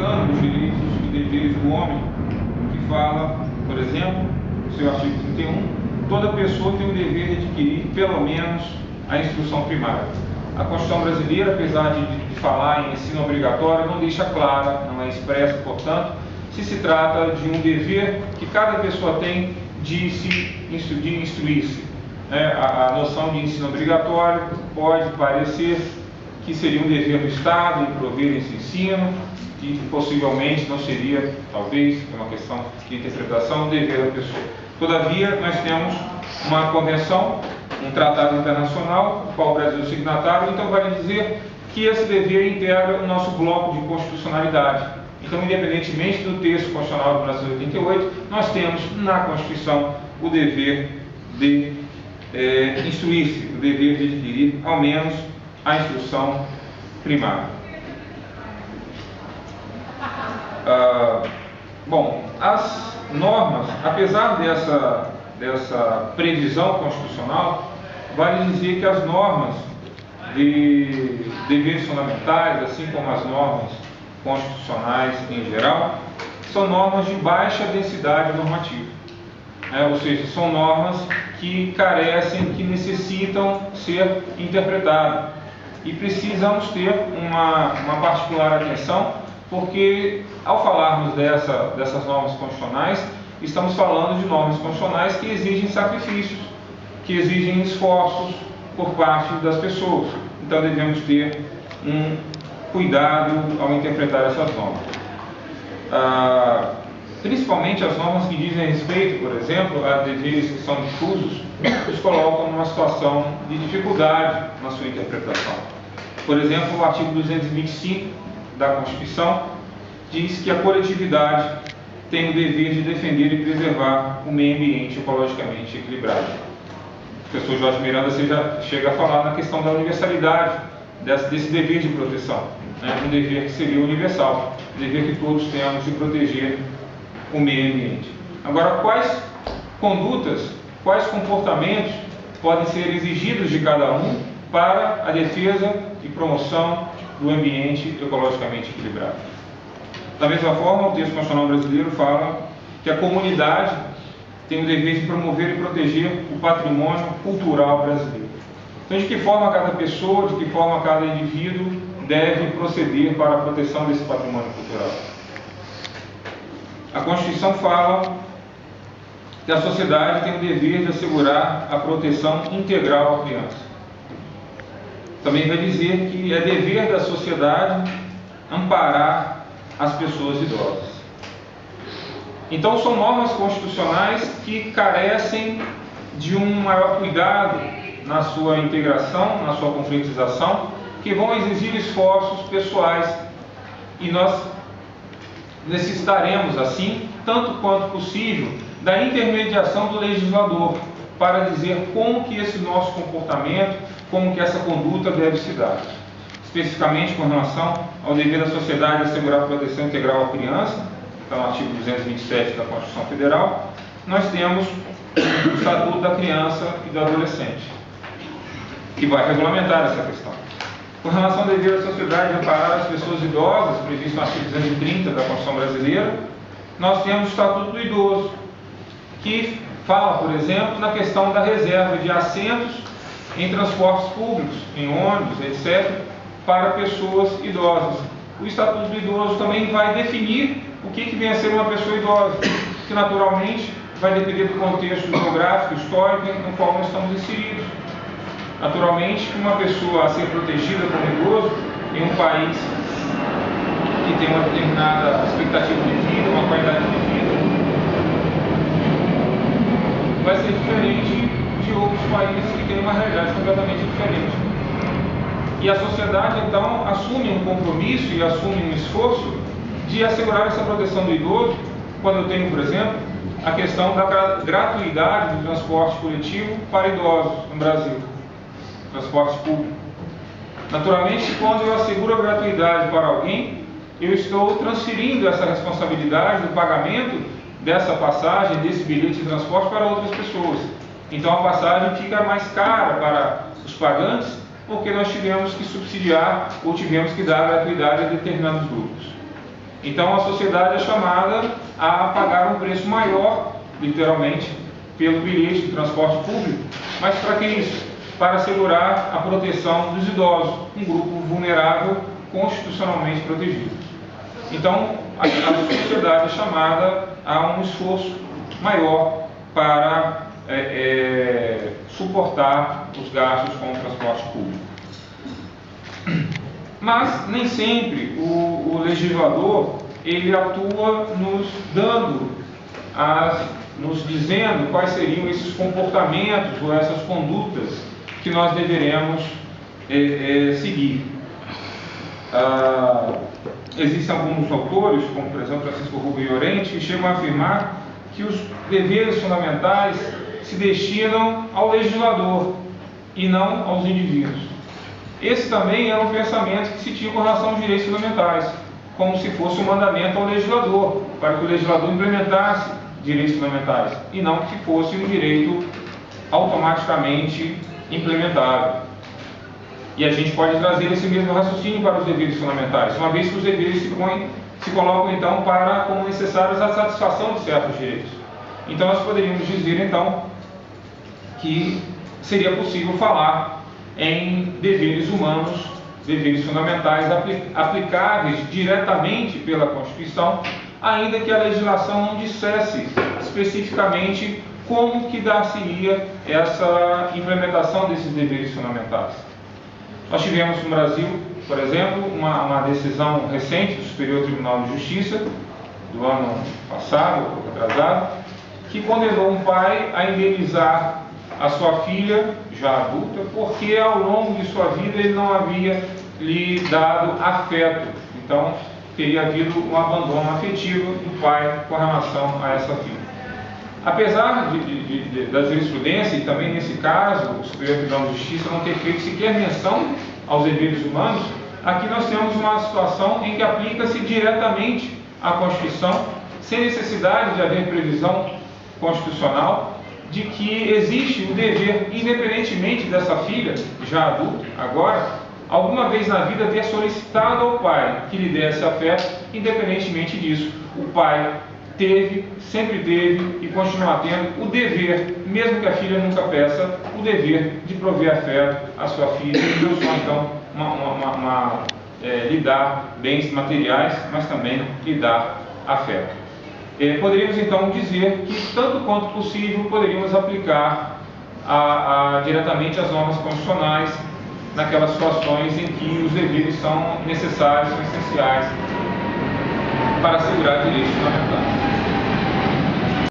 explicando os direitos e deveres do homem, que fala, por exemplo, no seu artigo 31, toda pessoa tem o dever de adquirir, pelo menos, a instrução primária. A Constituição brasileira, apesar de falar em ensino obrigatório, não deixa clara, não é expressa, portanto, se trata de um dever que cada pessoa tem de instruir-se. A noção de ensino obrigatório pode parecer que seria um dever do Estado em prover esse ensino, e possivelmente não seria, talvez, é uma questão de interpretação, um dever da pessoa. Todavia, nós temos uma convenção, um tratado internacional, do qual o Brasil é signatário, então vale dizer que esse dever integra o nosso bloco de constitucionalidade. Então, independentemente do texto constitucional do Brasil 88, nós temos na Constituição o dever de instruir-se, o dever de adquirir, ao menos, a instrução primária. Bom, as normas, apesar dessa previsão constitucional, vale dizer que as normas de deveres fundamentais, assim como as normas constitucionais em geral, são normas de baixa densidade normativa. Ou seja, são normas que carecem, que necessitam ser interpretadas. E precisamos ter uma particular atenção, porque ao falarmos dessas normas constitucionais, estamos falando de normas constitucionais que exigem sacrifícios, que exigem esforços por parte das pessoas. Então devemos ter um cuidado ao interpretar essas normas. Principalmente as normas que dizem respeito, por exemplo, a deveres que são difusos, nos colocam numa situação de dificuldade na sua interpretação. Por exemplo, o artigo 225 da Constituição diz que a coletividade tem o dever de defender e preservar o meio ambiente ecologicamente equilibrado. O professor Jorge Miranda chega a falar na questão da universalidade desse dever de proteção, um dever que seria universal, um dever que todos temos de proteger o meio ambiente. Agora, quais condutas, quais comportamentos podem ser exigidos de cada um para a defesa e promoção do ambiente ecologicamente equilibrado? Da mesma forma, o texto constitucional brasileiro fala que a comunidade tem o dever de promover e proteger o patrimônio cultural brasileiro. Então, de que forma cada pessoa, de que forma cada indivíduo deve proceder para a proteção desse patrimônio cultural? A Constituição fala que a sociedade tem o dever de assegurar a proteção integral à criança. Também vai dizer que é dever da sociedade amparar as pessoas idosas. Então, são normas constitucionais que carecem de um maior cuidado na sua integração, na sua concretização, que vão exigir esforços pessoais, e nós necessitaremos, assim, tanto quanto possível, da intermediação do legislador, para dizer como que esse nosso comportamento, como que essa conduta deve se dar. Especificamente com relação ao dever da sociedade de assegurar a proteção integral à criança, está no artigo 227 da Constituição Federal, nós temos o Estatuto da Criança e do Adolescente, que vai regulamentar essa questão. Com relação ao dever da sociedade de amparar as pessoas idosas, previsto no artigo 230 da Constituição Brasileira, nós temos o Estatuto do Idoso, que fala, por exemplo, na questão da reserva de assentos em transportes públicos, em ônibus, etc., para pessoas idosas. O Estatuto do Idoso também vai definir o que vem a ser uma pessoa idosa, que naturalmente vai depender do contexto geográfico, histórico no qual nós estamos inseridos. Naturalmente, uma pessoa a ser protegida como idoso em um país que tem uma determinada expectativa de vida, uma qualidade de vida, vai ser diferente de outros países que têm uma realidade completamente diferente. E a sociedade, então, assume um compromisso e assume um esforço de assegurar essa proteção do idoso, quando eu tenho, por exemplo, a questão da gratuidade do transporte coletivo para idosos no Brasil, transporte público. Naturalmente, quando eu asseguro a gratuidade para alguém, eu estou transferindo essa responsabilidade do pagamento dessa passagem, desse bilhete de transporte para outras pessoas. Então a passagem fica mais cara para os pagantes, porque nós tivemos que subsidiar ou tivemos que dar gratuidade a determinados grupos. Então a sociedade é chamada a pagar um preço maior, literalmente, pelo bilhete de transporte público. Mas para que isso? Para assegurar a proteção dos idosos, um grupo vulnerável constitucionalmente protegido. Então a sociedade é chamada a um esforço maior para suportar os gastos com o transporte público. Mas nem sempre o legislador ele atua nos dizendo quais seriam esses comportamentos ou essas condutas que nós deveremos seguir. Existem alguns autores, como por exemplo Francisco Rubio Llorente, que chegam a afirmar que os deveres fundamentais se destinam ao legislador e não aos indivíduos. Esse também era um pensamento que se tinha com relação aos direitos fundamentais, como se fosse um mandamento ao legislador, para que o legislador implementasse direitos fundamentais, e não que fosse um direito automaticamente implementável. E a gente pode trazer esse mesmo raciocínio para os deveres fundamentais, uma vez que os deveres se colocam então como necessários à satisfação de certos direitos. Então nós poderíamos dizer então que seria possível falar em deveres humanos, deveres fundamentais aplicáveis diretamente pela Constituição, ainda que a legislação não dissesse especificamente como que dar-se-ia essa implementação desses deveres fundamentais. Nós tivemos no Brasil, por exemplo, uma decisão recente do Superior Tribunal de Justiça, do ano passado, um pouco atrasado, que condenou um pai a indenizar a sua filha, já adulta, porque ao longo de sua vida ele não havia lhe dado afeto. Então, teria havido um abandono afetivo do pai com relação a essa filha. Apesar da jurisprudência, e também nesse caso, o Superior Tribunal de Justiça não ter feito sequer menção aos deveres humanos, aqui nós temos uma situação em que aplica-se diretamente à Constituição, sem necessidade de haver previsão constitucional, de que existe o dever, independentemente dessa filha, já adulta, agora, alguma vez na vida ter solicitado ao pai que lhe desse afeto. Independentemente disso, o pai sempre teve e continua tendo o dever, mesmo que a filha nunca peça, o dever de prover afeto à sua filha, e não só então lhe dar bens materiais, mas também lhe dar afeto. Poderíamos então dizer que, tanto quanto possível, poderíamos aplicar diretamente as normas constitucionais naquelas situações em que os deveres são necessários, são essenciais para assegurar direitos fundamentais.